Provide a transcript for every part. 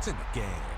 It's in the game.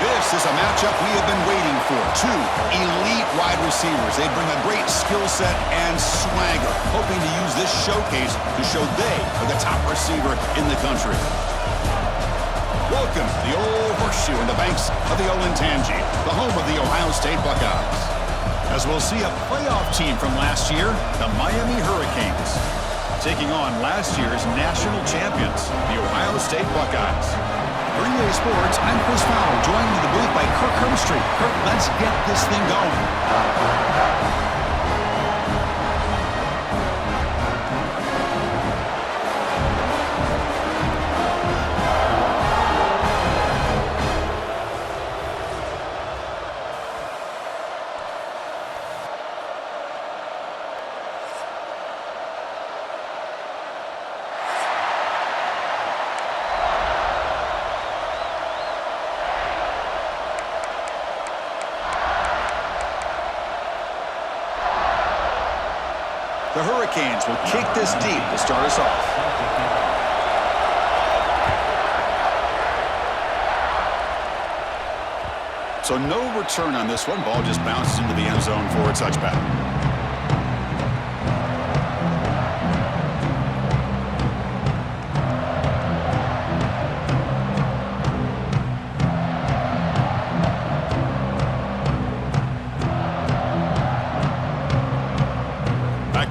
This is a matchup we have been waiting for. Two elite wide receivers. They bring a great skill set and swagger, hoping to use this showcase to show they are the top receiver in the country. Welcome to the old horseshoe in the banks of the Olentangy, the home of the Ohio State Buckeyes. As we'll see a playoff team from last year, the Miami Hurricanes, taking on last year's national champions, the Ohio State Buckeyes. For EA Sports, I'm Chris Fowler, joined in the booth by Kirk Hermstreet. Kirk, let's get this thing going. The Hurricanes will kick this deep to start us off. So no return on this one. Ball just bounces into the end zone for a touchback.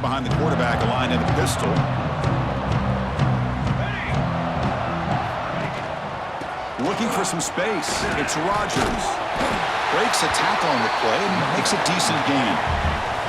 Behind the quarterback, aligned in the pistol. Looking for some space. It's Rodgers. Breaks a tackle on the play and makes a decent gain.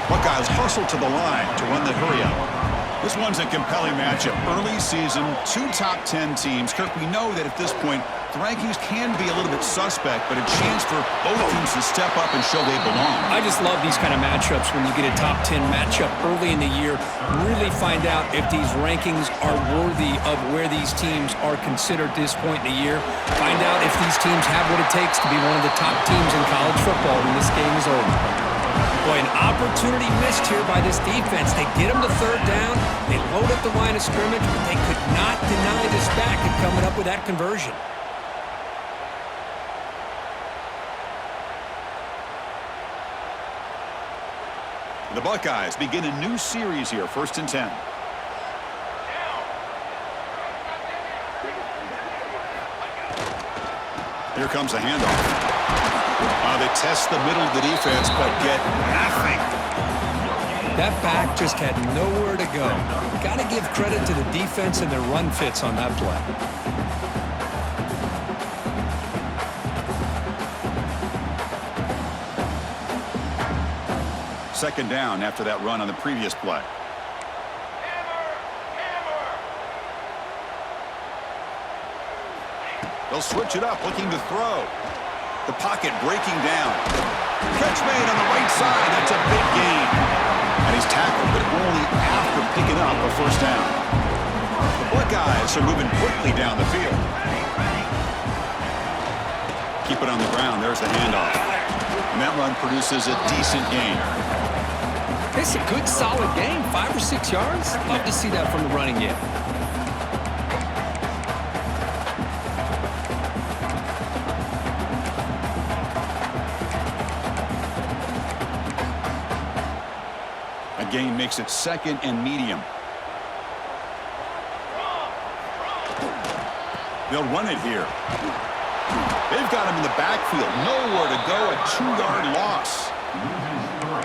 Buckeyes hustle to the line to run the hurry up. This one's a compelling matchup. Early season, two top 10 teams. Kirk, we know that at this point, the rankings can be a little bit suspect, but a chance for both teams to step up and show they belong. I just love these kind of matchups when you get a top 10 matchup early in the year. Really find out if these rankings are worthy of where these teams are considered at this point in the year. Find out if these teams have what it takes to be one of the top teams in college football when this game is over. Boy, an opportunity missed here by this defense. They get them to third down. They load up the line of scrimmage, but they could not deny this back in coming up with that conversion. The Buckeyes begin a new series here, 1st and 10. Here comes a handoff. They test the middle of the defense, but get nothing. That back just had nowhere to go. Got to give credit to the defense and their run fits on that play. Second down after that run on the previous play. They'll switch it up, looking to throw. The pocket breaking down. Catch made on the right side. That's a big gain. And he's tackled, but only after picking up a first down. The Buckeyes are moving quickly down the field. Keep it on the ground. There's the handoff. And that run produces a decent gain. It's a good, solid game. 5 or 6 yards. Love to see that from the running game. Gain makes it 2nd and medium. They'll run it here. They've got him in the backfield. Nowhere to go. A 2-yard loss.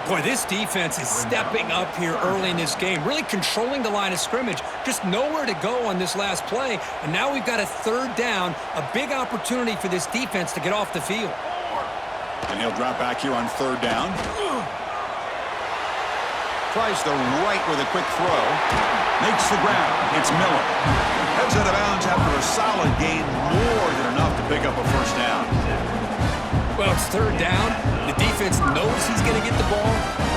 Boy, this defense is stepping up here early in this game, really controlling the line of scrimmage. Just nowhere to go on this last play. And now we've got a third down, a big opportunity for this defense to get off the field. And he'll drop back here on 3rd down. Tries the right with a quick throw. Makes the ground. It's Miller. Heads out of bounds after a solid gain, more than enough to pick up a first down. Well, it's 3rd down. The defense knows he's going to get the ball.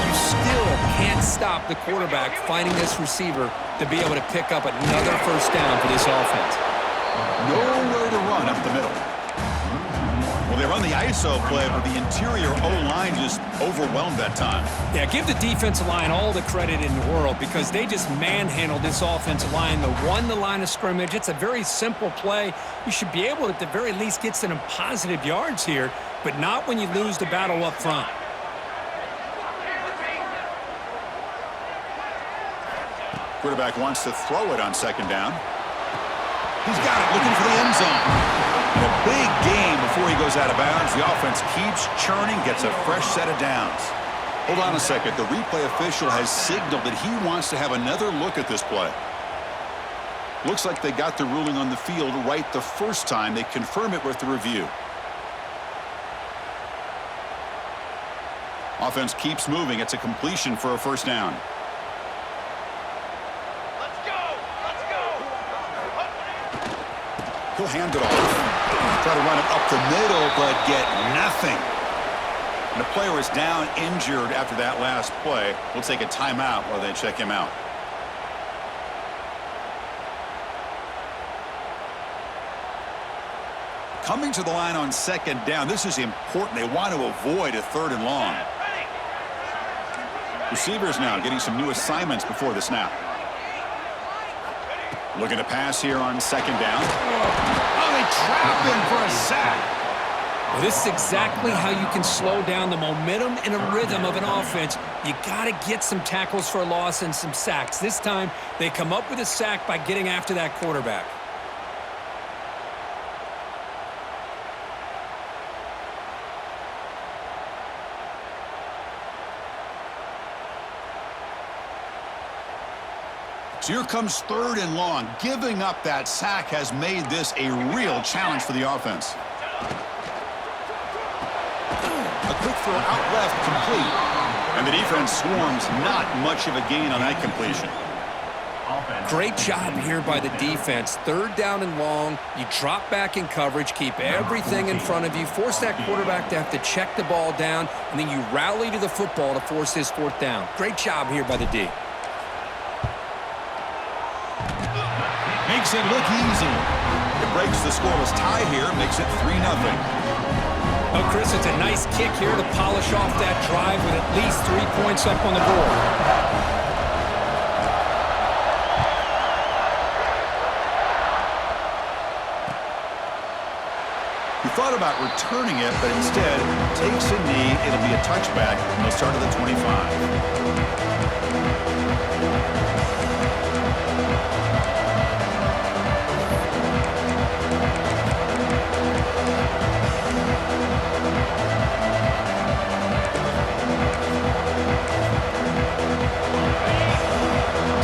You still can't stop the quarterback finding this receiver to be able to pick up another first down for this offense. Nowhere to run up the middle. Well, they run the ISO play, but the interior O-line just overwhelmed that time. Yeah, give the defensive line all the credit in the world because they just manhandled this offensive line. They won the line of scrimmage. It's a very simple play. You should be able to, at the very least, get some positive yards here, but not when you lose the battle up front. Quarterback wants to throw it on 2nd down. He's got it, looking for the end zone. And a big gain before he goes out of bounds. The offense keeps churning, gets a fresh set of downs. Hold on a second. The replay official has signaled that he wants to have another look at this play. Looks like they got the ruling on the field right the first time. They confirm it with the review. Offense keeps moving. It's a completion for a first down. He'll hand it off. Try to run it up the middle, but get nothing. And the player is down injured after that last play. We'll take a timeout while they check him out. Coming to the line on 2nd down. This is important. They want to avoid a 3rd and long. Receivers now getting some new assignments before the snap. Looking to pass here on 2nd down. Oh, they trap him for a sack. Well, this is exactly how you can slow down the momentum and a rhythm of an offense. You got to get some tackles for a loss and some sacks. This time, they come up with a sack by getting after that quarterback. So here comes 3rd and long. Giving up that sack has made this a real challenge for the offense. A quick throw out left, complete. And the defense swarms, not much of a gain on that completion. Great job here by the defense. Third down and long. You drop back in coverage, keep everything in front of you, force that quarterback to have to check the ball down, and then you rally to the football to force this fourth down. Great job here by the D. Makes it look easy. It breaks the scoreless tie here, makes it 3-0. Oh, Chris, it's a nice kick here to polish off that drive with at least 3 points up on the board. He thought about returning it, but instead takes a knee. It'll be a touchback, and they'll start at the 25.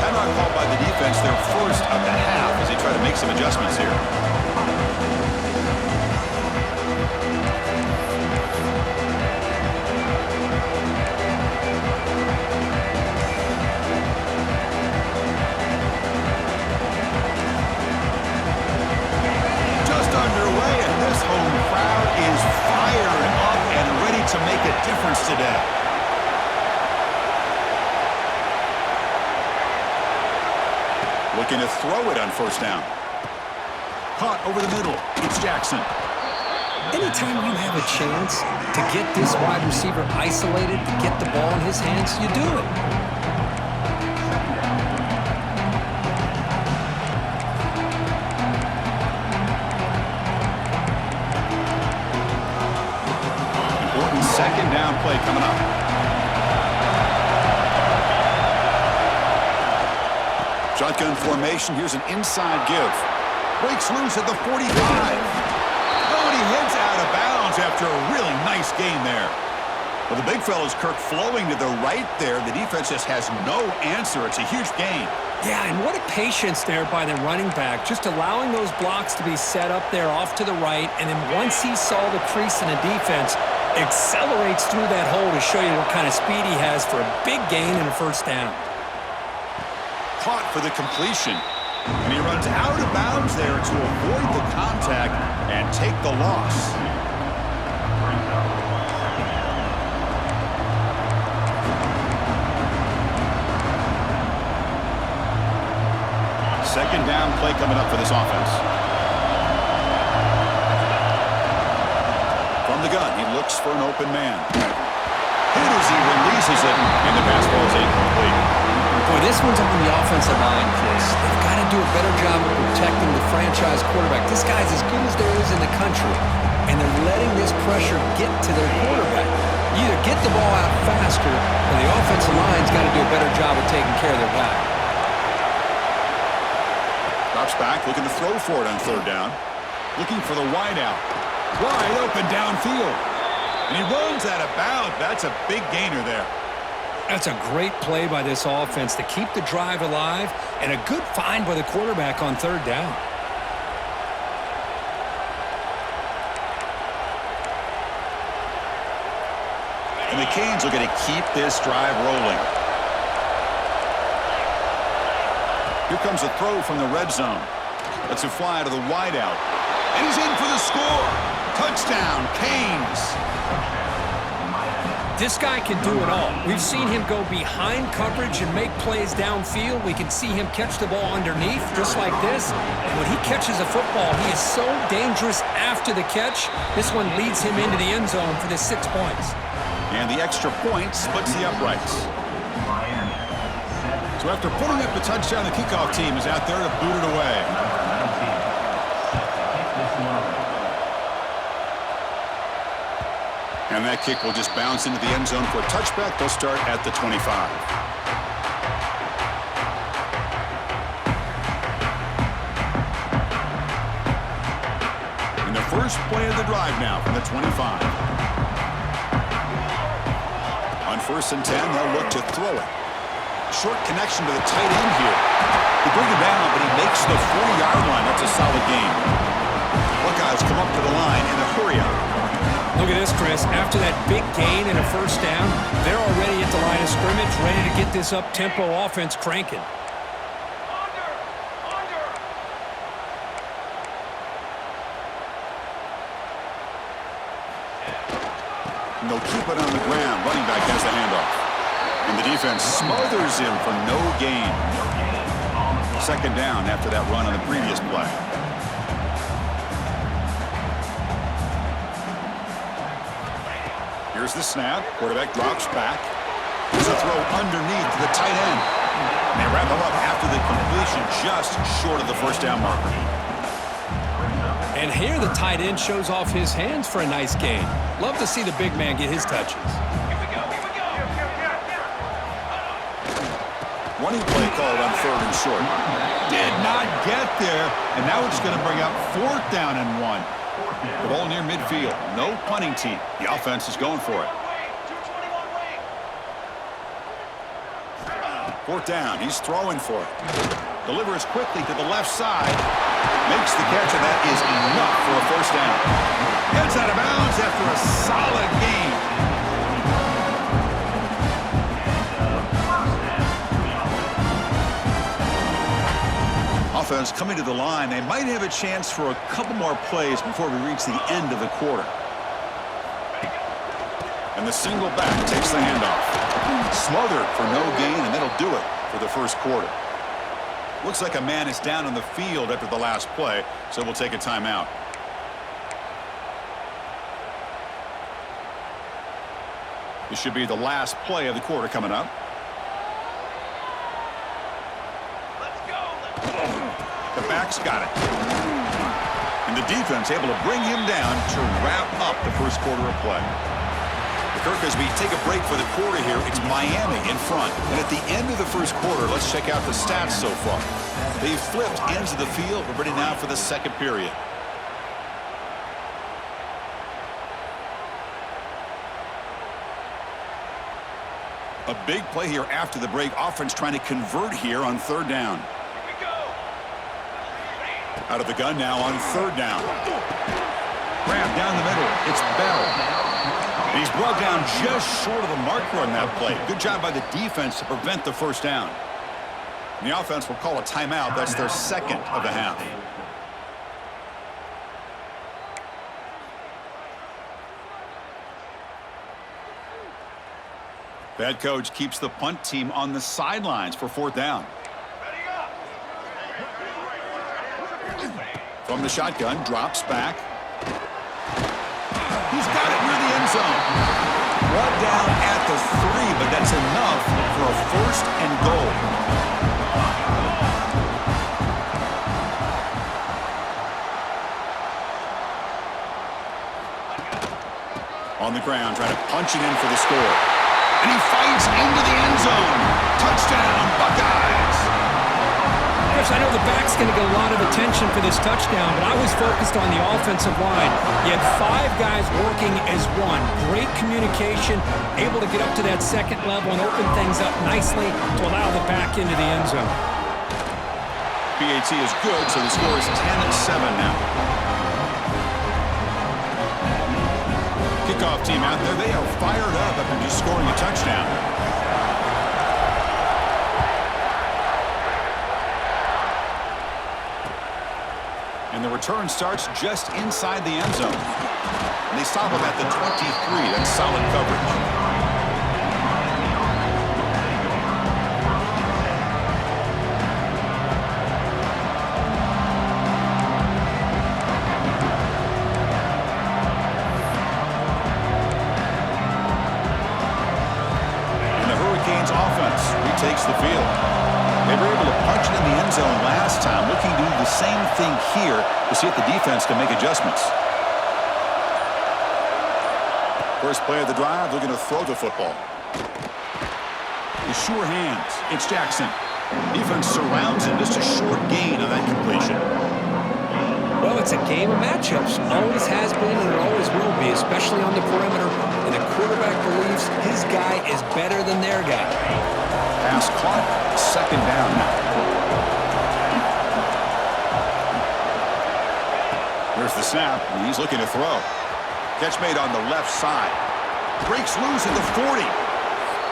Timeout called by the defense, their first of the half, as they try to make some adjustments here. To make a difference today. Looking to throw it on first down. Caught over the middle. It's Jackson. Anytime you have a chance to get this wide receiver isolated, to get the ball in his hands, you do it. Second down play coming up. Shotgun formation. Here's an inside give. Breaks loose at the 45. Oh, and he heads out of bounds after a really nice gain there. Well, the big fella's Kirk flowing to the right there. The defense just has no answer. It's a huge gain. Yeah, and what a patience there by the running back, just allowing those blocks to be set up there off to the right, and then once he saw the crease in the defense, accelerates through that hole to show you what kind of speed he has for a big gain and a first down. Caught for the completion. And he runs out of bounds there to avoid the contact and take the loss. Second down play coming up for this offense. From the gun, he looks for an open man. Hit as he releases it, and the pass ball is incomplete. Boy, this one's on the offensive line, Chris. They've got to do a better job of protecting the franchise quarterback. This guy's as good as there is in the country, and they're letting this pressure get to their quarterback. You either get the ball out faster, or the offensive line's got to do a better job of taking care of their guy. Drops back, looking to throw for it on third down. Looking for the wide out. Wide open downfield. And he runs out of bounds. That's a big gainer there. That's a great play by this offense to keep the drive alive, and a good find by the quarterback on third down. And the Canes are going to keep this drive rolling. Here comes a throw from the red zone. Lets it fly to the wide out. And he's in for the score. Touchdown, Canes. This guy can do it all. We've seen him go behind coverage and make plays downfield. We can see him catch the ball underneath, just like this. And when he catches a football, he is so dangerous after the catch. This one leads him into the end zone for the 6 points. And the extra point splits the uprights. So after putting up the touchdown, the kickoff team is out there to boot it away. And that kick will just bounce into the end zone for a touchback. They'll start at the 25. And the first play of the drive now from the 25. On 1st and 10, they'll look to throw it. Short connection to the tight end here. He brings it down, but he makes the 40-yard line. That's a solid gain. Buckeyes come up to the line in a hurry up. Look at this, Chris. After that big gain and a first down, they're already at the line of scrimmage, ready to get this up-tempo offense cranking. And they'll keep it on the ground. Running back has the handoff. And the defense smothers him for no gain. Second down after that run on the previous play. Here's the snap. Quarterback drops back. There's a throw underneath to the tight end. And they wrap him up after the completion just short of the first down marker. And here the tight end shows off his hands for a nice gain. Love to see the big man get his touches. Running play called on 3rd and short. Did not get there. And now it's going to bring up 4th down and 1. The ball near midfield. No punting team. The offense is going for it. 4th down. He's throwing for it. Delivers quickly to the left side. Makes the catch, and that is enough for a first down. Gets out of bounds after a solid gain. Offense coming to the line. They might have a chance for a couple more plays before we reach the end of the quarter. And the single back takes the handoff. Smothered for no gain, and that'll do it for the first quarter. Looks like a man is down on the field after the last play, so we'll take a timeout. This should be the last play of the quarter coming up. The back's got it. And the defense able to bring him down to wrap up the first quarter of play. Kirk, as we take a break for the quarter here, it's Miami in front. And at the end of the first quarter, let's check out the stats so far. They've flipped ends of the field. We're ready now for the second period. A big play here after the break. Offense trying to convert here on 3rd down. Out of the gun now on 3rd down. Grab down the middle. It's Bell. He's brought down just short of the marker on that play. Good job by the defense to prevent the first down. And the offense will call a timeout. That's their second of the half. The head coach keeps the punt team on the sidelines for 4th down. From the shotgun, drops back. He's got it near the end zone. Brought down at the 3, but that's enough for a 1st and goal. On the ground, trying to punch it in for the score. And he fights into the end zone. Touchdown, Buckeyes. Chris, I know the back's going to get a lot of attention for this touchdown, but I was focused on the offensive line. You had 5 guys working as one. Great communication, able to get up to that second level and open things up nicely to allow the back into the end zone. PAT is good, so the score is 10-7 now. Kickoff team out there, they are fired up after just scoring a touchdown. And the return starts just inside the end zone. And they stop him at the 23. That's solid coverage. And the Hurricanes offense retakes the field. They were able to punch it in the end zone last time, looking to do the same thing here to see if the defense can make adjustments. First play of the drive, looking to throw the football. With sure hands, it's Jackson. Defense surrounds him, just a short gain on that completion. Well, it's a game of matchups. Always has been and it always will be, especially on the perimeter. And the quarterback believes his guy is better than their guy. Pass caught, second down now. Here's the snap, and he's looking to throw. Catch made on the left side. Breaks loose at the 40.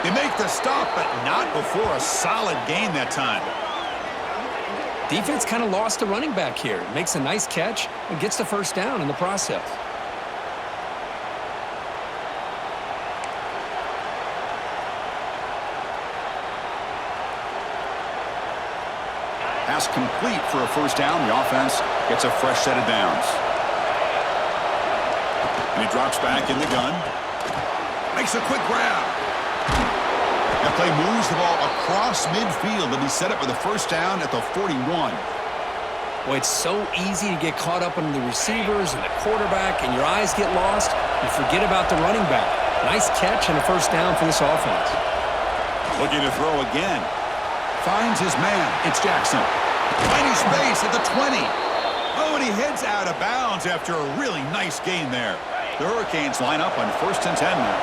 They make the stop, but not before a solid gain that time. Defense kind of lost a running back here. Makes a nice catch and gets the first down in the process. pass complete for a first down. The offense gets a fresh set of downs. And he drops back in the gun. Makes a quick grab. That play moves the ball across midfield to be set up with a first down at the 41. Well, it's so easy to get caught up on the receivers and the quarterback, and your eyes get lost. You forget about the running back. Nice catch and a first down for this offense. Looking to throw again. Finds his man. It's Jackson. Tiny space at the 20. Oh, and he heads out of bounds after a really nice gain there. The Hurricanes line up on 1st and 10 now.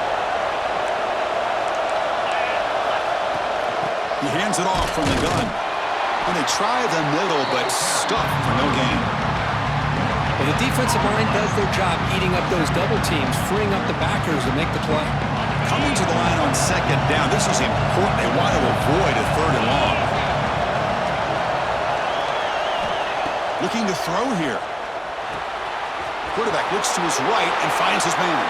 He hands it off from the gun. And they try the middle, but stuffed for no gain. Well, the defensive line does their job eating up those double teams, freeing up the backers to make the play. Coming to the line on 2nd down. This is important. They want to avoid a 3rd and long. Looking to throw here. Quarterback looks to his right and finds his man.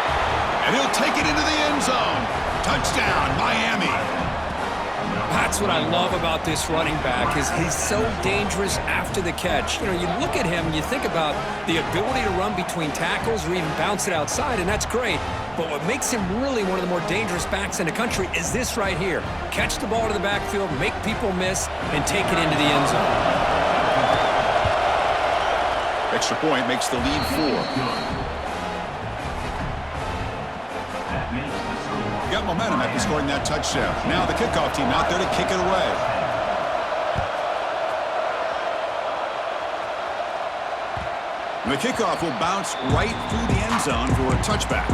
And he'll take it into the end zone. Touchdown, Miami. That's what I love about this running back is he's so dangerous after the catch. You know, you look at him and you think about the ability to run between tackles or even bounce it outside, and that's great. But what makes him really one of the more dangerous backs in the country is this right here. Catch the ball to the backfield, make people miss, and take it into the end zone. Extra point makes the lead 4. Got momentum after scoring that touchdown. Now the kickoff team out there to kick it away. And the kickoff will bounce right through the end zone for a touchback.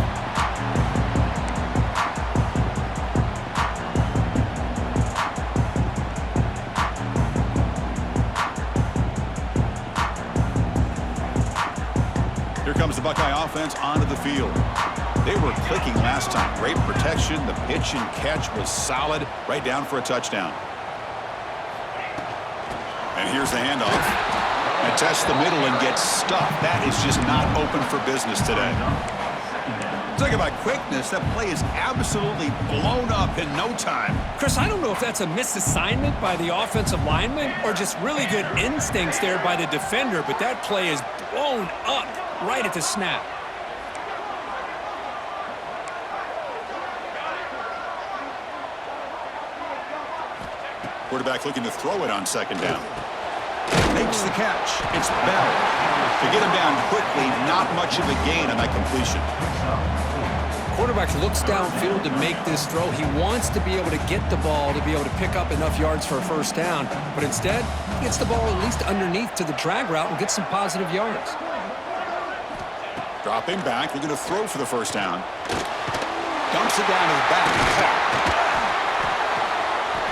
Here comes the Buckeye offense onto the field. They were clicking last time. Great protection. The pitch and catch was solid. Right down for a touchdown. And here's the handoff. And tests the middle and gets stuffed. That is just not open for business today. Talk about quickness. That play is absolutely blown up in no time. Chris, I don't know if that's a misassignment by the offensive lineman or just really good instincts there by the defender, but that play is blown up right at the snap. Quarterback looking to throw it on 2nd down. Makes the catch. It's Bell. To get him down quickly, not much of a gain on that completion. Quarterback looks downfield to make this throw. He wants to be able to get the ball to be able to pick up enough yards for a first down, but instead, he gets the ball at least underneath to the drag route and gets some positive yards. Dropping back, looking to throw for the first down. Dumps it down to the back.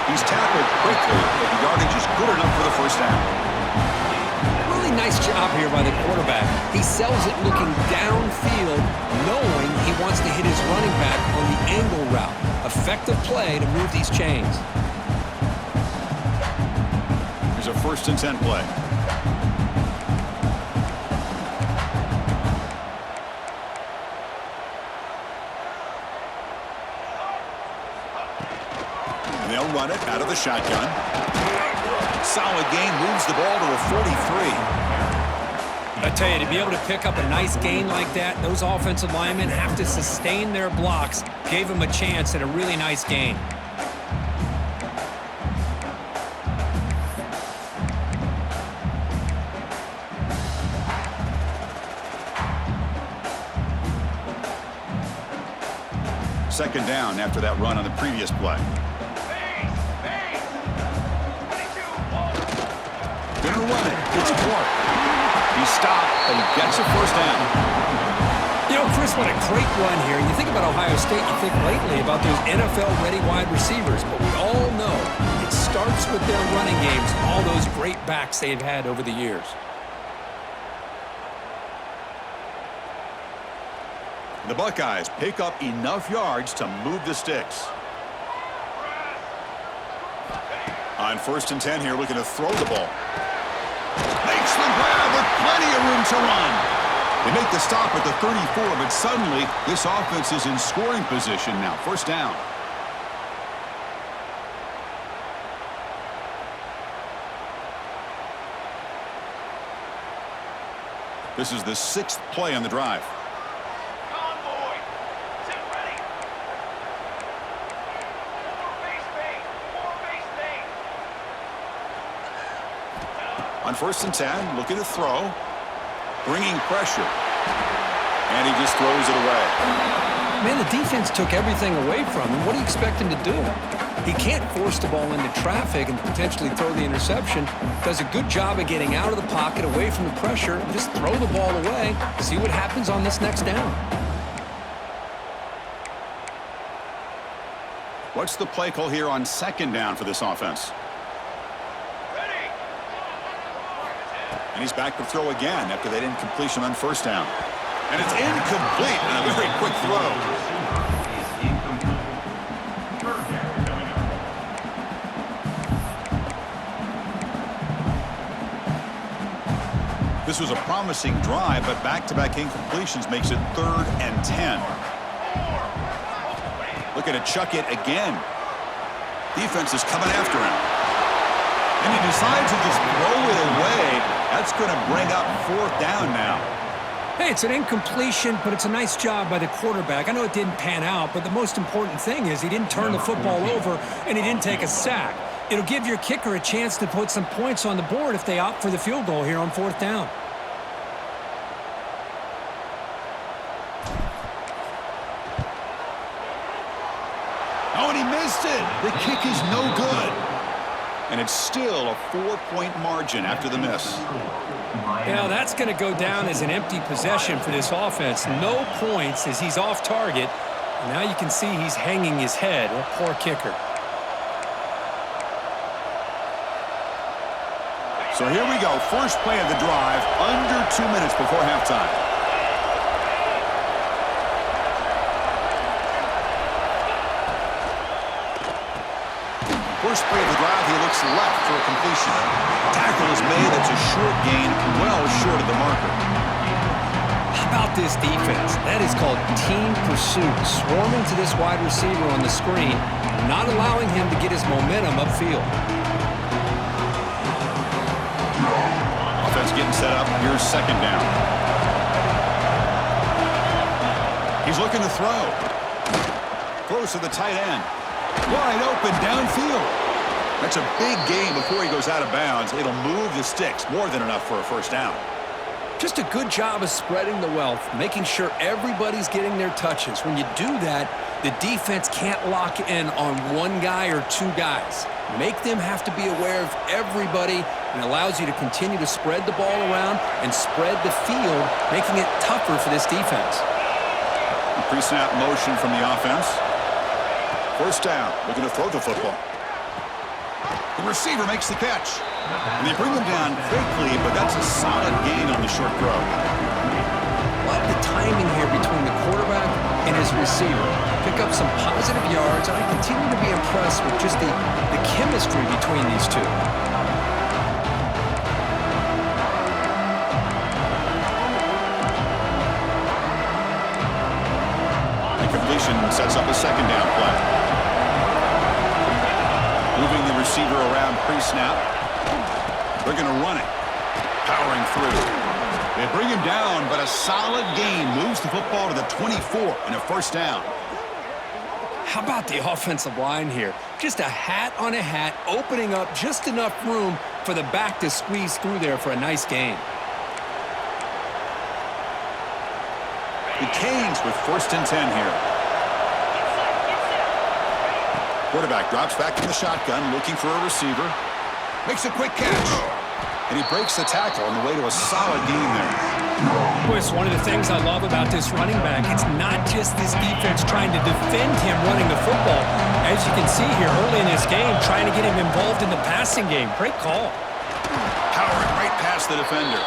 He's tackled quickly, but the yardage is good enough for the first down. Really nice job here by the quarterback. He sells it looking downfield, knowing he wants to hit his running back on the angle route. Effective play to move these chains. Here's a 1st and 10 play. They'll run it out of the shotgun. Solid gain, moves the ball to a 43. I tell you, to be able to pick up a nice gain like that, those offensive linemen have to sustain their blocks. Gave him a chance at a really nice gain. Second down after that run on the previous play. Gonna run it. It's Clark. He stopped, but he gets a first down. You know, Chris, what a great run here. You think about Ohio State, you think lately about those NFL-ready wide receivers, but we all know it starts with their running games, all those great backs they've had over the years. The Buckeyes pick up enough yards to move the sticks. On 1st and 10 here, looking to throw the ball. Makes the grab with plenty of room to run. They make the stop at the 34, but suddenly this offense is in scoring position now. First down. This is the 6th play on the drive. On 1st and 10, looking to throw. Bringing pressure. And he just throws it away. Man, the defense took everything away from him. What do you expect him to do? He can't force the ball into traffic and potentially throw the interception. Does a good job of getting out of the pocket, away from the pressure, and just throw the ball away. See what happens on this next down. What's the play call here on 2nd down for this offense? And he's back to throw again after that incompletion on 1st down. And it's incomplete and a very quick throw. This was a promising drive, but back-to-back incompletions makes it 3rd and 10. Looking to chuck it again. Defense is coming after him. And he decides to just throw it away. That's going to bring up 4th down now. Hey, it's an incompletion, but it's a nice job by the quarterback. I know it didn't pan out, but the most important thing is he didn't turn the football over and he didn't take a sack. It'll give your kicker a chance to put some points on the board if they opt for the field goal here on 4th down. Oh, and he missed it. The kick is no good. And it's still a 4-point margin after the miss. Yeah, that's going to go down as an empty possession for this offense. No points as he's off target. And now you can see he's hanging his head. A poor kicker. So here we go. First play of the drive, under 2 minutes before halftime. First play of the drive, he looks left for a completion. Tackle is made. It's a short gain, well short of the marker. How about this defense? That is called team pursuit. Swarming to this wide receiver on the screen, not allowing him to get his momentum upfield. Offense getting set up. Here's 2nd down. He's looking to throw. Throws to the tight end. Wide open downfield. That's a big gain before he goes out of bounds. It'll move the sticks. More than enough for a 1st down. Just a good job of spreading the wealth, making sure everybody's getting their touches. When you do that, the defense can't lock in on one guy or 2 guys. Make them have to be aware of everybody, and allows you to continue to spread the ball around and spread the field, making it tougher for this defense. Pre-snap motion from the offense. 1st down, looking to throw the football. The receiver makes the catch. And they bring him down quickly, but that's a solid gain on the short throw. Love the timing here between the quarterback and his receiver. Pick up some positive yards, and I continue to be impressed with just the chemistry between these two. The completion sets up a 2nd down play. Moving the receiver around pre-snap. They're going to run it. Powering through. They bring him down, but a solid gain moves the football to the 24 and a 1st down. How about the offensive line here? Just a hat on a hat, opening up just enough room for the back to squeeze through there for a nice gain. The Canes with 1st and 10 here. Quarterback drops back in the shotgun, looking for a receiver. Makes a quick catch. And he breaks the tackle on the way to a solid gain there. Boy, it's one of the things I love about this running back. It's not just this defense trying to defend him running the football. As you can see here early in this game, trying to get him involved in the passing game. Great call. Powering right past the defender.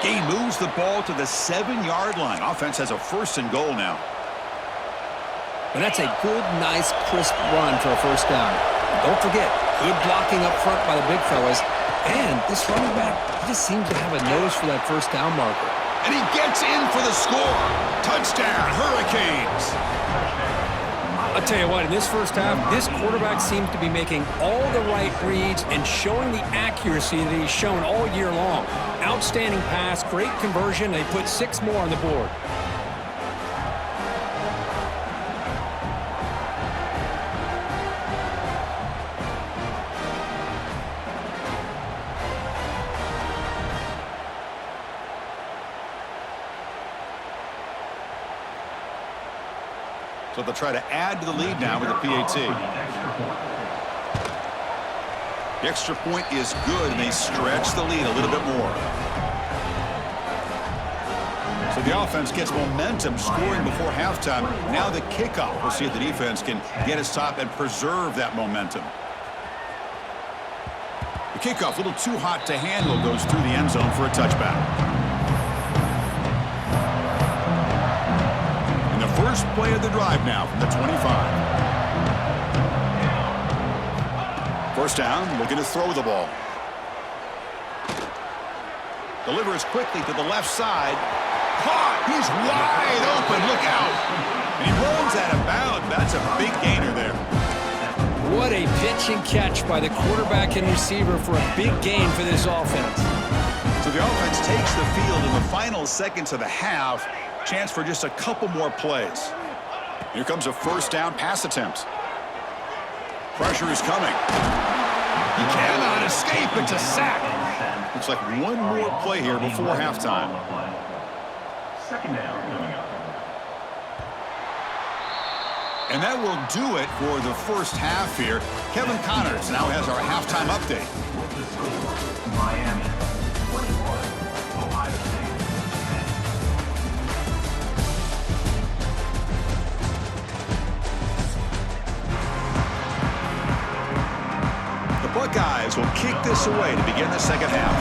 Gain moves the ball to the 7-yard line. Offense has a 1st and goal now. And that's a good, nice, crisp run for a 1st down. Don't forget, good blocking up front by the big fellas. And this running back, he just seems to have a nose for that 1st down marker. And he gets in for the score. Touchdown, Hurricanes. I'll tell you what, in this first half, this quarterback seems to be making all the right reads and showing the accuracy that he's shown all year long. Outstanding pass, great conversion. They put 6 more on the board. So they'll try to add to the lead now with the PAT. The extra point is good, and they stretch the lead a little bit more. So the offense gets momentum scoring before halftime. Now the kickoff. We'll see if the defense can get his top and preserve that momentum. The kickoff, a little too hot to handle, goes through the end zone for a touchback. First play of the drive now from the 25. First down, looking to throw the ball. Delivers quickly to the left side. Caught! He's wide open. Look out! And he runs out of bounds. That's a big gainer there. What a pitch and catch by the quarterback and receiver for a big gain for this offense. So the offense takes the field in the final seconds of the half. Chance for just a couple more plays. Here comes a first down pass attempt. Pressure is coming. He cannot escape. It's a sack. Looks like one more play here before halftime. Second down coming up. And that will do it for the first half here. Kevin Connors now has our halftime update. The score, Miami 21, Ohio State. The Buckeyes will kick this away to begin the second half.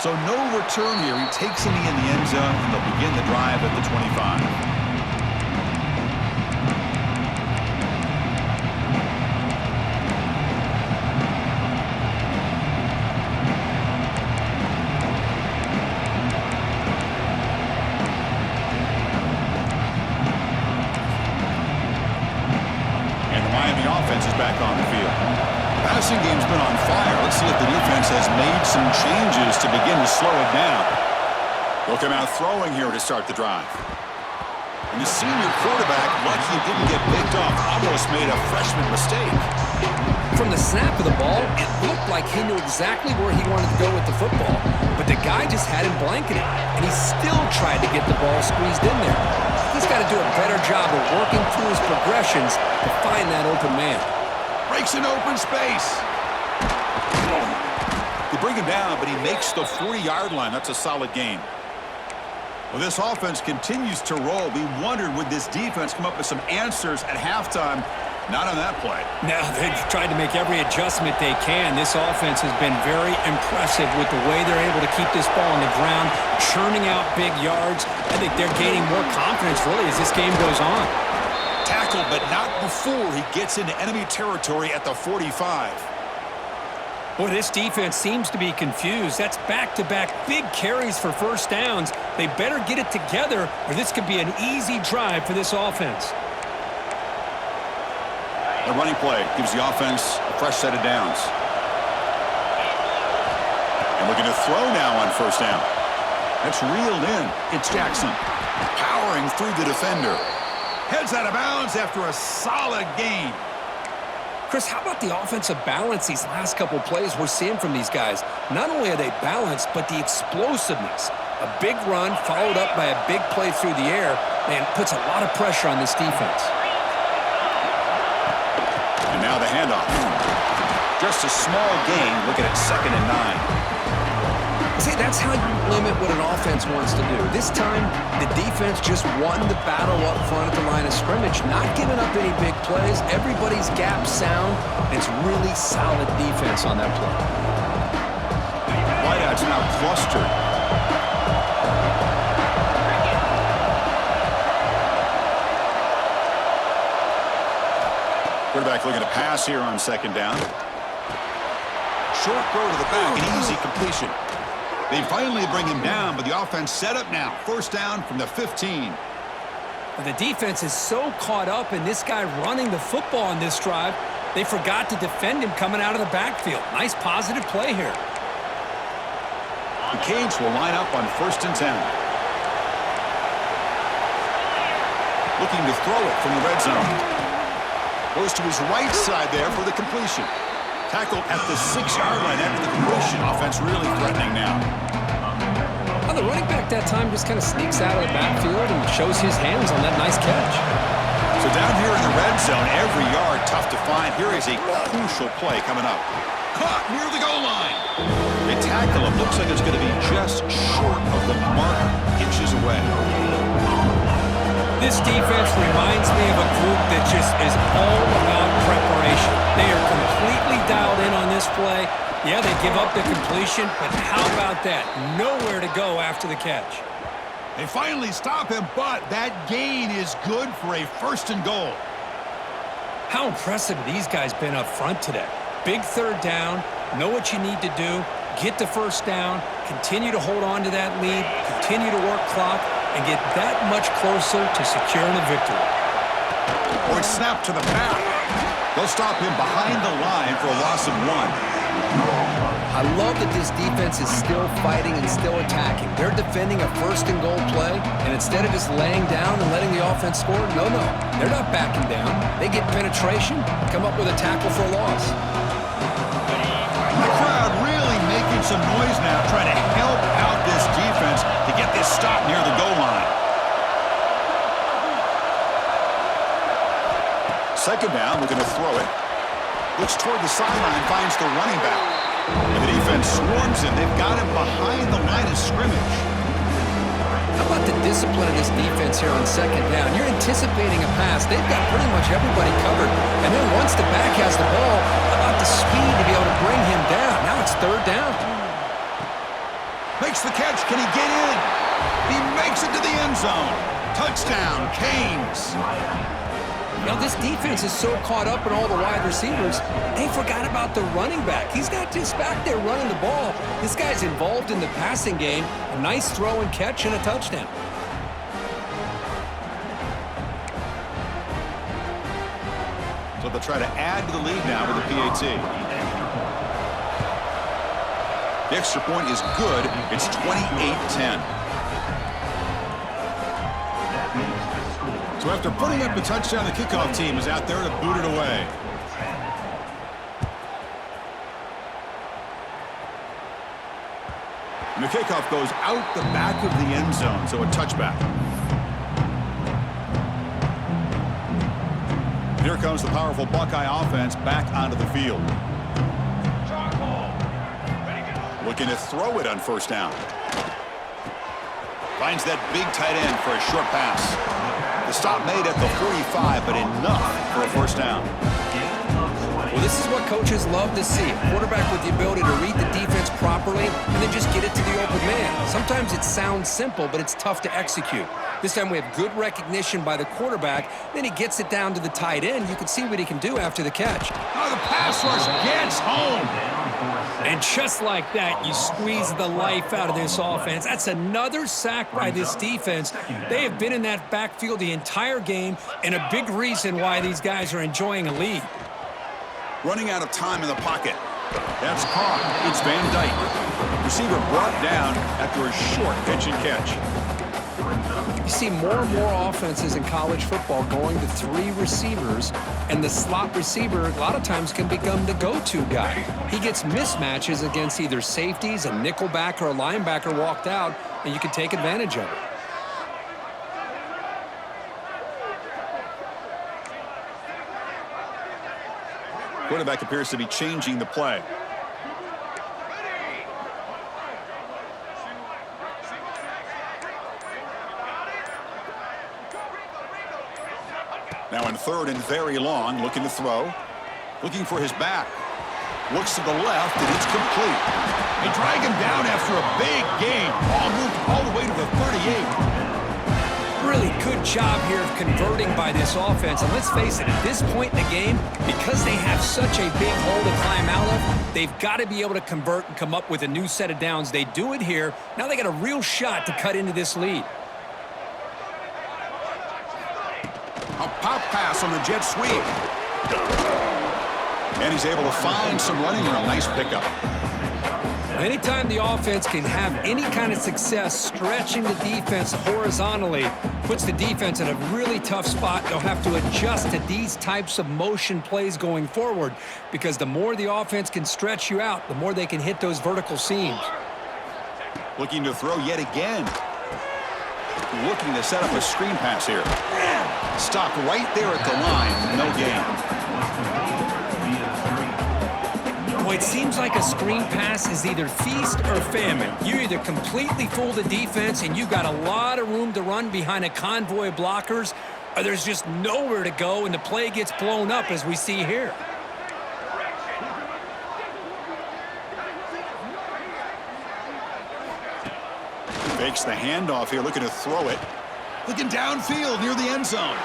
So no return here. He takes a knee in the end zone, and they'll begin the drive at the 25. Back on the field. The passing game's been on fire. Let's see if the defense has made some changes to begin to slow it down. They'll come out throwing here to start the drive. And the senior quarterback, lucky he didn't get picked off, almost made a freshman mistake. From the snap of the ball, it looked like he knew exactly where he wanted to go with the football, but the guy just had him blanketed, and he still tried to get the ball squeezed in there. He's got to do a better job of working through his progressions to find that open man. Breaks an open space. They bring him down, but he makes the 40-yard line. That's a solid gain. Well, this offense continues to roll. We wondered, would this defense come up with some answers at halftime? Not on that play. No, they've tried to make every adjustment they can. This offense has been very impressive with the way they're able to keep this ball on the ground, churning out big yards. I think they're gaining more confidence, really, as this game goes on. Tackled, but not before he gets into enemy territory at the 45. Boy, this defense seems to be confused. That's back-to-back big carries for first downs. They better get it together, or this could be an easy drive for this offense. The running play gives the offense a fresh set of downs. And looking to throw now on first down. That's reeled in. It's Jackson powering through the defender. Heads out of bounds after a solid gain. Chris, how about the offensive balance these last couple plays we're seeing from these guys? Not only are they balanced, but the explosiveness. A big run followed up by a big play through the air, man, puts a lot of pressure on this defense. And now the handoff. Just a small gain, looking at 2nd and 9. See, that's how you limit what an offense wants to do. This time, the defense just won the battle up front at the line of scrimmage, not giving up any big plays. Everybody's gap sound. It's really solid defense on that play. Wideouts now clustered. Quarterback looking to pass here on 2nd down. Short throw to the back, an easy completion. They finally bring him down, but the offense set up now. First down from the 15. The defense is so caught up in this guy running the football on this drive, they forgot to defend him coming out of the backfield. Nice positive play here. The Canes will line up on 1st and 10. Looking to throw it from the red zone. Goes to his right side there for the completion. Tackled at the 6-yard line after the completion. Offense really threatening now. Well, the running back that time just kind of sneaks out of the backfield and shows his hands on that nice catch. So down here in the red zone, every yard tough to find. Here is a crucial play coming up. Caught near the goal line. They tackle him. Looks like it's going to be just short of the mark, inches away. This defense reminds me of a group that just is all about preparation. They are completely dialed in on this play. Yeah, they give up the completion, but how about that? Nowhere to go after the catch. They finally stop him, but that gain is good for a 1st and goal. How impressive have these guys been up front today? Big 3rd down, know what you need to do, get the 1st down, continue to hold on to that lead, continue to work clock, and get that much closer to securing a victory. Or snap to the back. They'll stop him behind the line for a loss of 1. I love that this defense is still fighting and still attacking. They're defending a 1st and goal play, and instead of just laying down and letting the offense score, no, they're not backing down. They get penetration, come up with a tackle for a loss. The crowd really making some noise now, trying to help out this defense to get this stop near the goal line. 2nd down, we're going to throw it. Looks toward the sideline, finds the running back. And the defense swarms him. They've got him behind the line of scrimmage. How about the discipline of this defense here on 2nd down? You're anticipating a pass. They've got pretty much everybody covered. And then once the back has the ball, how about the speed to be able to bring him down? Now it's 3rd down. Makes the catch. Can he get in? He makes it to the end zone. Touchdown, Canes. Now, this defense is so caught up in all the wide receivers, they forgot about the running back. He's not just back there running the ball. This guy's involved in the passing game. A nice throw and catch and a touchdown. So they'll try to add to the lead now with a PAT. The extra point is good. It's 28-10. So after putting up the touchdown, the kickoff team is out there to boot it away. And the kickoff goes out the back of the end zone, so a touchback. Here comes the powerful Buckeye offense back onto the field. Looking to throw it on 1st down. Finds that big tight end for a short pass. The stop made at the 45, but enough for a 1st down. Well, this is what coaches love to see. A quarterback with the ability to read the defense properly and then just get it to the open man. Sometimes it sounds simple, but it's tough to execute. This time we have good recognition by the quarterback. Then he gets it down to the tight end. You can see what he can do after the catch. Oh, the pass rush gets home. And just like that, you squeeze the life out of this offense. That's another sack by this defense. They have been in that backfield the entire game, and a big reason why these guys are enjoying a lead. Running out of time in the pocket. That's caught. It's Van Dyke. Receiver brought down after a short pitch and catch. You see more and more offenses in college football going to 3 receivers, and the slot receiver a lot of times can become the go-to guy. He gets mismatches against either safeties, a nickelback, or a linebacker walked out, and you can take advantage of it. Quarterback appears to be changing the play. Now in 3rd and very long, looking to throw. Looking for his back. Looks to the left, and it's complete. They drag him down after a big gain. Ball moved all the way to the 38. Really good job here of converting by this offense. And let's face it, at this point in the game, because they have such a big hole to climb out of, they've got to be able to convert and come up with a new set of downs. They do it here. Now they got a real shot to cut into this lead. A pop pass on the jet sweep. And he's able to find some running room. Nice pickup. Anytime the offense can have any kind of success stretching the defense horizontally, puts the defense in a really tough spot. They'll have to adjust to these types of motion plays going forward, because the more the offense can stretch you out, the more they can hit those vertical seams. Looking to throw yet again. Looking to set up a screen pass here. Stopped right there at the line. No gain. Boy, it seems like a screen pass is either feast or famine. You either completely fool the defense and you've got a lot of room to run behind a convoy of blockers, or there's just nowhere to go and the play gets blown up as we see here. Fakes the handoff here, looking to throw it. Looking downfield near the end zone.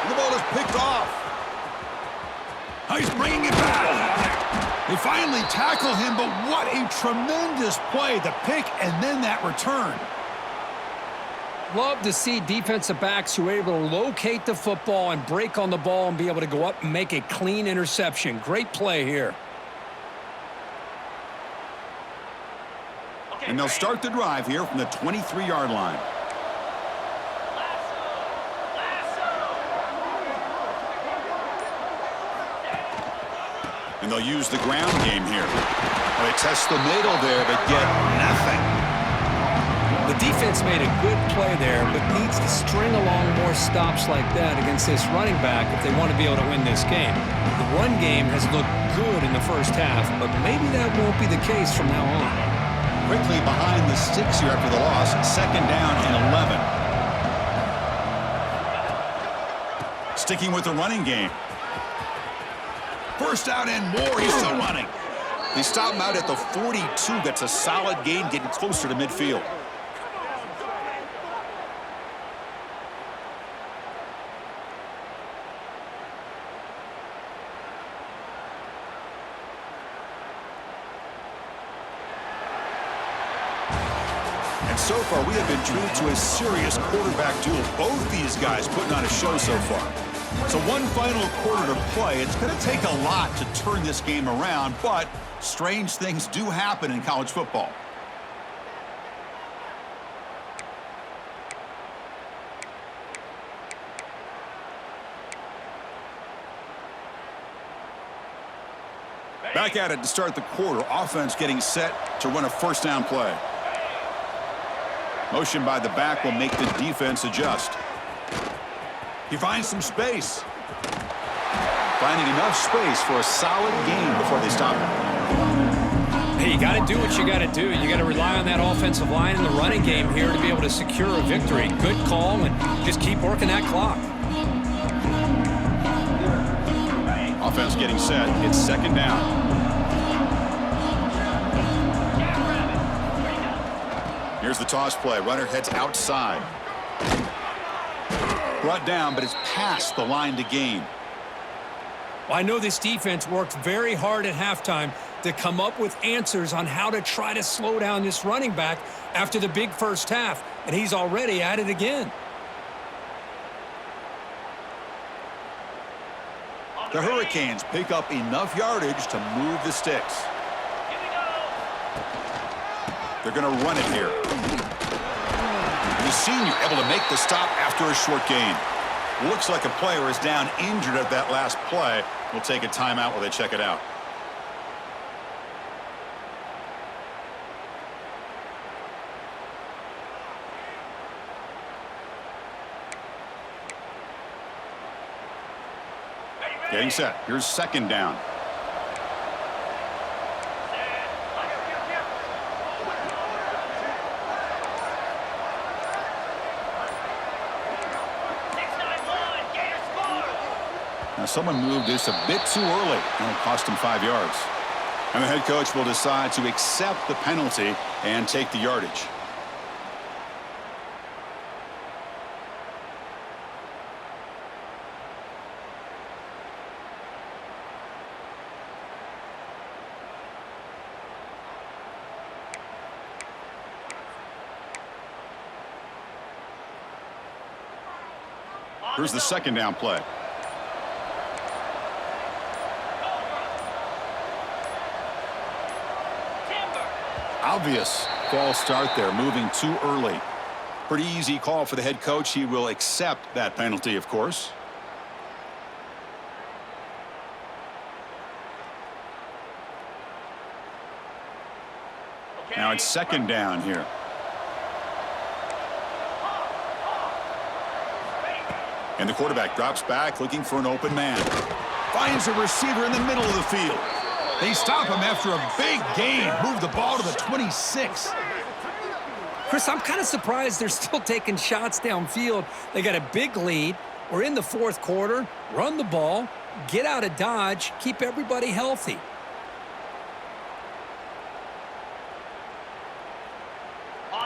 The ball is picked off. Oh, he's bringing it back. They finally tackle him, but what a tremendous play. The pick and then that return. Love to see defensive backs who are able to locate the football and break on the ball and be able to go up and make a clean interception. Great play here. And they'll start the drive here from the 23-yard line. And they'll use the ground game here. They test the middle there, but get nothing. The defense made a good play there, but needs to string along more stops like that against this running back if they want to be able to win this game. The run game has looked good in the first half, but maybe that won't be the case from now on. Quickly behind the sticks here after the loss. 2nd down and 11. Sticking with the running game. First out and more. He's still running. They stop him out at the 42. That's a solid gain, getting closer to midfield. And so far, we have been treated to a serious quarterback duel. Both these guys putting on a show so far. So one final quarter to play. It's going to take a lot to turn this game around, but strange things do happen in college football. Back at it to start the quarter. Offense getting set to run a first down play. Motion by the back will make the defense adjust. He finds some space. Finding enough space for a solid gain before they stop him. Hey, you got to do what you got to do. You got to rely on that offensive line and the running game here to be able to secure a victory. Good call, and just keep working that clock. Offense getting set. It's 2nd down. Here's the toss play. Runner heads outside. Brought down, but it's past the line to gain. Well, I know this defense worked very hard at halftime to come up with answers on how to try to slow down this running back after the big first half, and he's already at it again. The Hurricanes pick up enough yardage to move the sticks. They're going to run it here. The senior able to make the stop after a short gain. Looks like a player is down injured at that last play. We'll take a timeout while they check it out. Getting set. Here's 2nd down. Now someone moved this a bit too early, and it cost him 5 yards. And the head coach will decide to accept the penalty and take the yardage. Here's the second down play. Obvious false start there, moving too early. Pretty easy call for the head coach. He will accept that penalty, of course. Now it's second down here. And the quarterback drops back looking for an open man. Finds a receiver in the middle of the field. They stop him after a big gain. Move the ball to the 26. Chris, I'm kind of surprised they're still taking shots downfield. They got a big lead. We're in the fourth quarter. Run the ball. Get out of Dodge. Keep everybody healthy.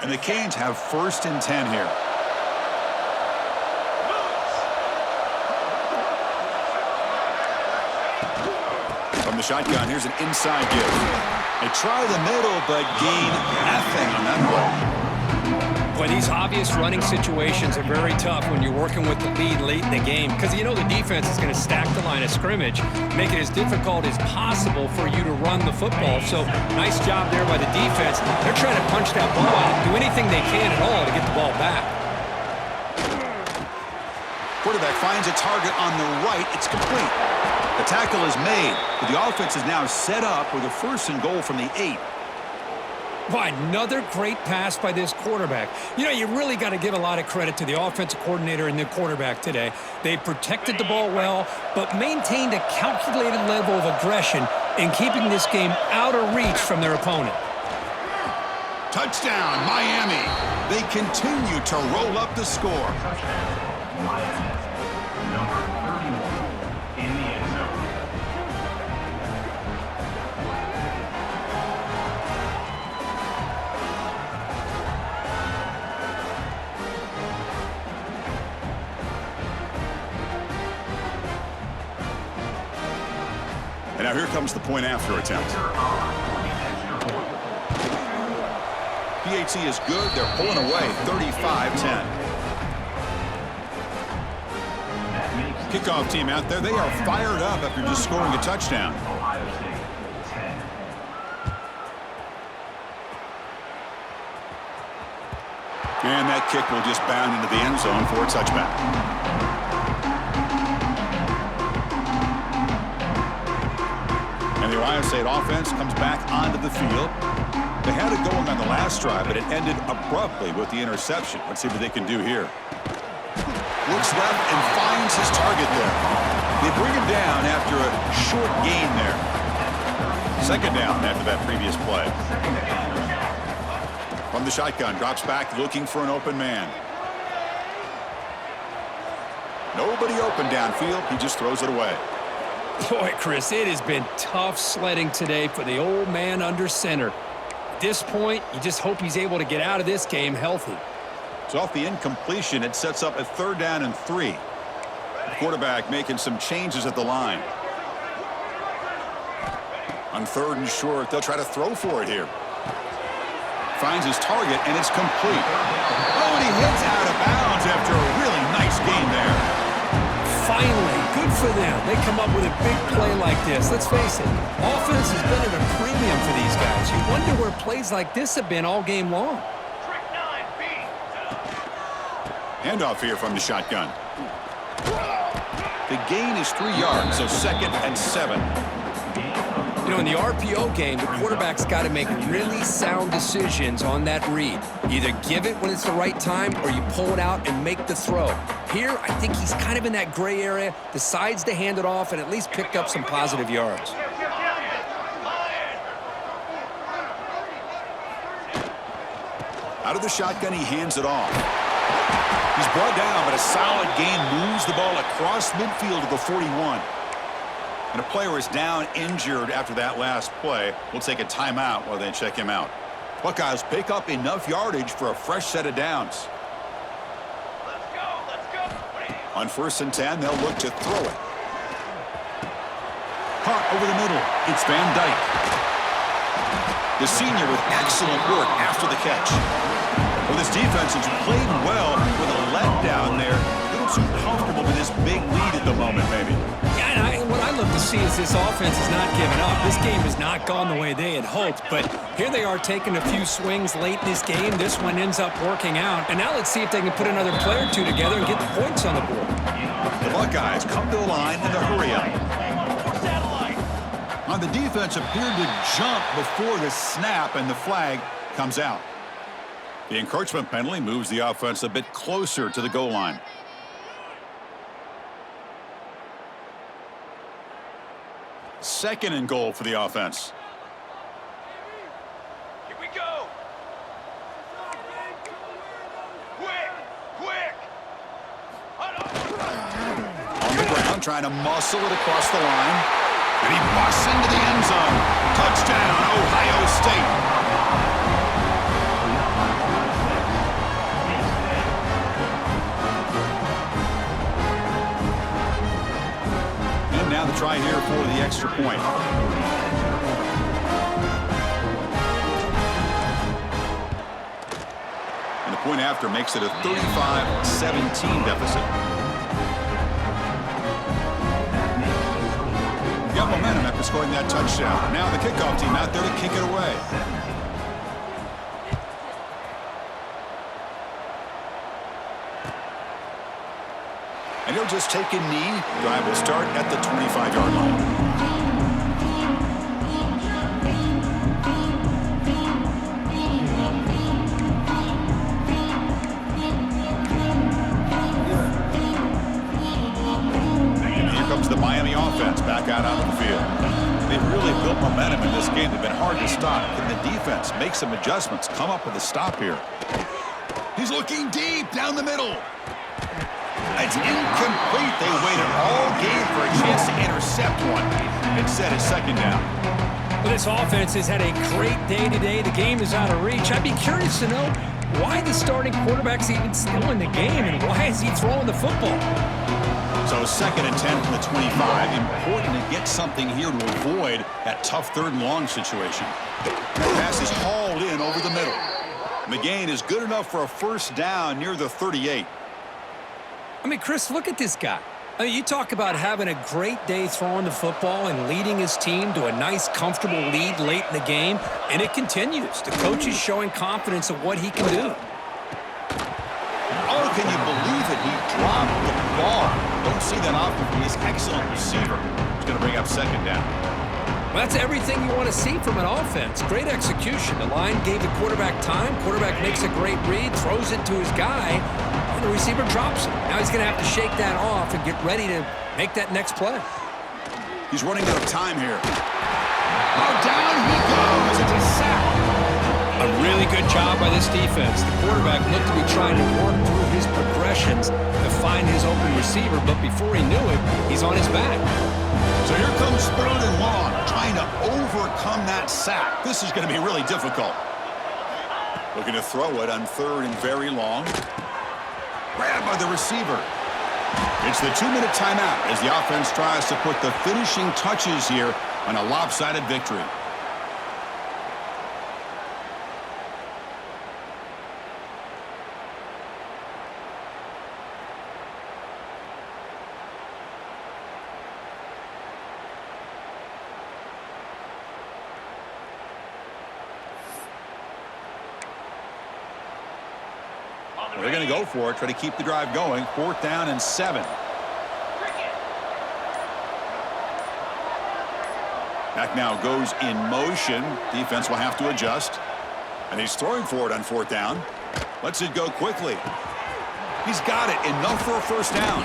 And the Canes have 1st and 10 here. From the shotgun, here's an inside give. They try the middle, but gain nothing on that play. Boy, these obvious running situations are very tough when you're working with the lead late in the game because you know the defense is going to stack the line of scrimmage, make it as difficult as possible for you to run the football. So nice job there by the defense. They're trying to punch that ball out and do anything they can at all to get the ball back. Quarterback finds a target on the right. It's complete. The tackle is made, but the offense is now set up with a 1st and goal from the 8. Boy, another great pass by this quarterback. You know, you really got to give a lot of credit to the offensive coordinator and the quarterback today. They protected the ball well, but maintained a calculated level of aggression in keeping this game out of reach from their opponent. Touchdown, Miami. They continue to roll up the score. Miami, number 31 in the end zone. And now here comes the point after attempt. PAT is good. They're pulling away 35-10. Kickoff team out there. They are fired up after just scoring a touchdown. Ohio State, 10. And that kick will just bound into the end zone for a touchback. And the Ohio State offense comes back onto the field. They had it going on the last drive, but it ended abruptly with the interception. Let's see what they can do here. Looks left and finds his target there. They bring him down after a short gain there. Second down after that previous play. From the shotgun, drops back looking for an open man. Nobody open downfield. He just throws it away. Boy, Chris, it has been tough sledding today for the old man under center. At this point, you just hope he's able to get out of this game healthy. So off the incompletion, it sets up a 3rd down and 3. The quarterback making some changes at the line. On 3rd and short, they'll try to throw for it here. Finds his target, and it's complete. Oh, and he hits out of bounds after a really nice game there. Finally, good for them. They come up with a big play like this. Let's face it, offense has been at a premium for these guys. You wonder where plays like this have been all game long. Handoff here from the shotgun. The gain is 3 yards, so 2nd and 7. You know, in the RPO game, the quarterback's got to make really sound decisions on that read. Either give it when it's the right time or you pull it out and make the throw. Here, I think he's kind of in that gray area, decides to hand it off and at least pick up some positive yards. Out of the shotgun, he hands it off. He's brought down, but a solid gain moves the ball across midfield to the 41. And a player is down injured after that last play. We'll take a timeout while they check him out. Buckeyes pick up enough yardage for a fresh set of downs. Let's go. On 1st and 10, they'll look to throw it. Caught over the middle. It's Van Dyke. The senior with excellent work after the catch. Well, this defense has played well with a letdown there. A little too comfortable with this big lead at the moment, maybe. Yeah, and what I love to see is this offense is not giving up. This game has not gone the way they had hoped, but here they are taking a few swings late in this game. This one ends up working out, and now let's see if they can put another play or two together and get the points on the board. The Buckeyes come to the line in a hurry-up. On the defense appeared to jump before the snap, and the flag comes out. The encroachment penalty moves the offense a bit closer to the goal line. Second and goal for the offense. Here we go. Quick. On the ground, trying to muscle it across the line. And he busts into the end zone. Touchdown, Ohio State. And now the try here for the extra point. And the point after makes it a 35-17 deficit. Got momentum after scoring that touchdown. Now the kickoff team out there to kick it away. And he'll just take a knee. Drive will start at the 25-yard line. The Miami offense back out onto the field. They've really built momentum in this game. They've been hard to stop. Can the defense make some adjustments, come up with a stop here? He's looking deep down the middle. It's incomplete. They waited all game for a chance to intercept one. Instead, it's second down. Well, this offense has had a great day today. The game is out of reach. I'd be curious to know why the starting quarterback's even still in the game and why is he throwing the football? So second and 10 from the 25. Important to get something here to avoid that tough third and long situation. That pass is hauled in over the middle. And the gain is good enough for a first down near the 38. I mean, Chris, look at this guy. I mean, you talk about having a great day throwing the football and leading his team to a nice, comfortable lead late in the game, and it continues. The coach is showing confidence of what he can do. Oh, can you believe it? He dropped the ball. Don't see that often from this excellent receiver. He's going to bring up second down. Well, that's everything you want to see from an offense. Great execution. The line gave the quarterback time. Quarterback makes a great read, throws it to his guy, and the receiver drops it. Now he's going to have to shake that off and get ready to make that next play. He's running out of time here. Oh, down he goes. It's a sack. A really good job by this defense. The quarterback looked to be trying to work through his progressions to find his open receiver, but before he knew it, he's on his back. So here comes third and long, trying to overcome that sack. This is going to be really difficult. Looking to throw it on third and very long. Grabbed by the receiver. It's the 2-minute timeout as the offense tries to put the finishing touches here on a lopsided victory. They're going to go for it, try to keep the drive going. 4th down and 7. Back now goes in motion. Defense will have to adjust. And he's throwing for it on 4th down. Lets it go quickly. He's got it. Enough for a first down.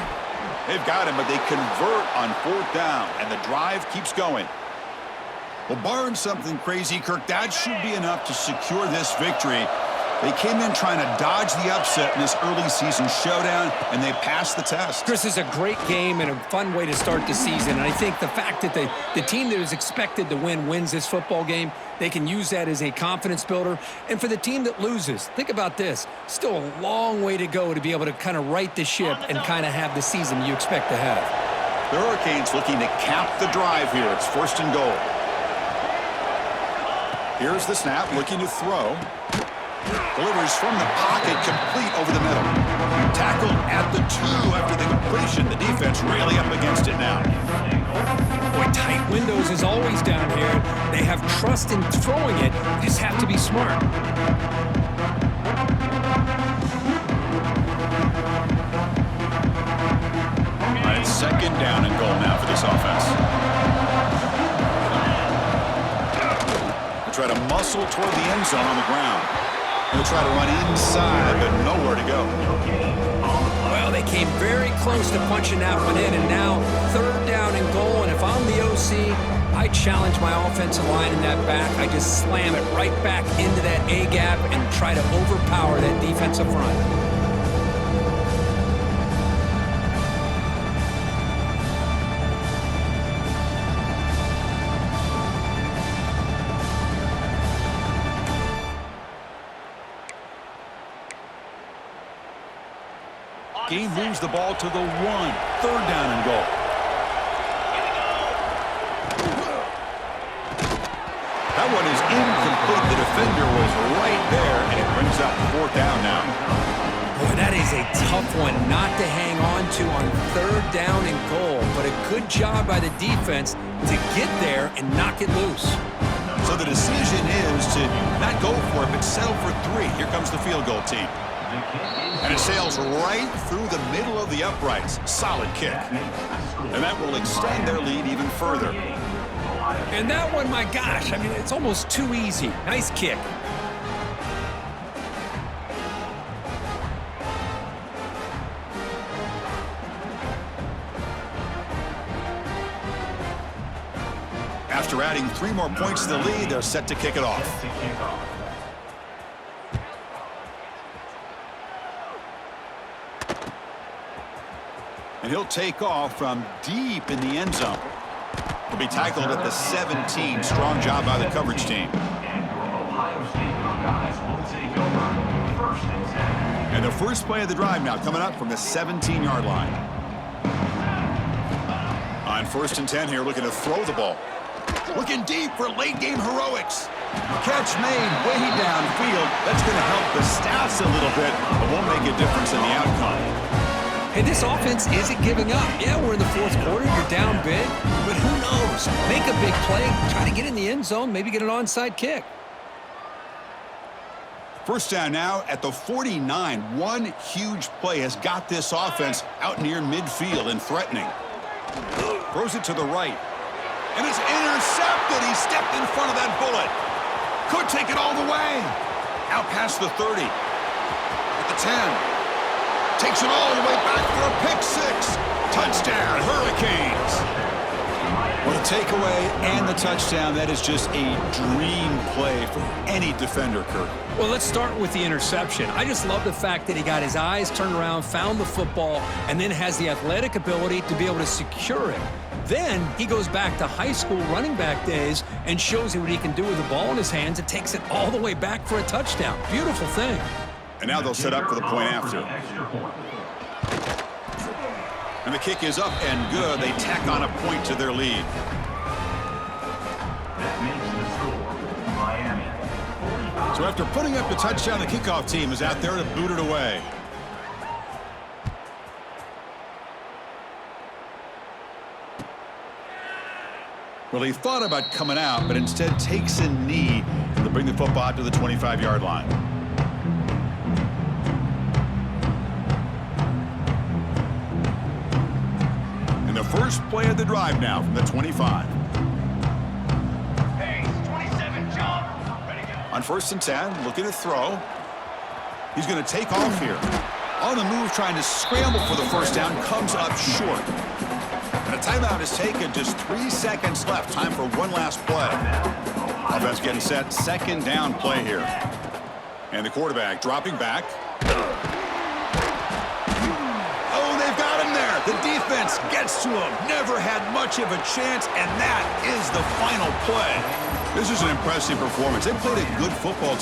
They've got him, but they convert on 4th down. And the drive keeps going. Well, barring something crazy, Kirk, that should be enough to secure this victory. They came in trying to dodge the upset in this early season showdown, and they passed the test. Chris, is a great game and a fun way to start the season. And I think the fact that the team that is expected to win wins this football game, they can use that as a confidence builder. And for the team that loses, think about this. Still a long way to go to be able to kind of right the ship and kind of have the season you expect to have. The Hurricanes looking to cap the drive here. It's 1st and goal. Here's the snap, looking to throw. Delivers from the pocket, complete over the middle. Tackled at the 2 after the completion. The defense railing up against it now. Boy, tight windows is always down here. They have trust in throwing it. You just have to be smart. All right, second down and goal now for this offense. They try to muscle toward the end zone on the ground. They'll try to run inside, but nowhere to go. Well, they came very close to punching that one in, and now third down and goal. And if I'm the OC, I challenge my offensive line in that back. I just slam it right back into that A-gap and try to overpower that defensive front. Game moves the ball to the 1. Third down and goal. That one is incomplete. The defender was right there, and it brings up 4th down now. Boy, that is a tough one not to hang on to on third down and goal, but a good job by the defense to get there and knock it loose. So the decision is to not go for it, but settle for 3. Here comes the field goal team. And it sails right through the middle of the uprights. Solid kick. And that will extend their lead even further. And that one, my gosh, I mean, it's almost too easy. Nice kick. After adding 3 more points to the lead, they're set to kick it off. And he'll take off from deep in the end zone. He'll be tackled at the 17. Strong job by the coverage team. And the first play of the drive now coming up from the 17-yard line. On 1st and 10 here, looking to throw the ball. Looking deep for late-game heroics. Catch made way downfield. That's going to help the Staffs a little bit, but won't make a difference in the outcome. Hey, this offense isn't giving up. Yeah, we're in the 4th quarter. You're down big. But who knows? Make a big play. Try to get in the end zone. Maybe get an onside kick. First down now at the 49. One huge play has got this offense out near midfield and threatening. Throws it to the right. And it's intercepted. He stepped in front of that bullet. Could take it all the way. Out past the 30. At the 10. Takes it all the way back for a pick 6. Touchdown, Hurricanes. Well, the takeaway and the touchdown, that is just a dream play for any defender, Kirk. Well, let's start with the interception. I just love the fact that he got his eyes turned around, found the football, and then has the athletic ability to be able to secure it. Then he goes back to high school running back days and shows you what he can do with the ball in his hands and takes it all the way back for a touchdown. Beautiful thing. And now they'll set up for the point after. And the kick is up and good. They tack on a point to their lead. So after putting up the touchdown, the kickoff team is out there to boot it away. Well, he thought about coming out, but instead takes a knee to bring the football out to the 25-yard line. And the first play of the drive now from the 25. Hey, 27, jump. Ready to go. On 1st and 10, looking to throw. He's going to take off here. On the move, trying to scramble for the first down, comes up short. And a timeout is taken, just 3 seconds left. Time for one last play. Offense getting set, second down play here. And the quarterback dropping back. Oh, they've got him there. The defense gets to him. Never had much of a chance, and that is the final play. This is an impressive performance. They played a good football team.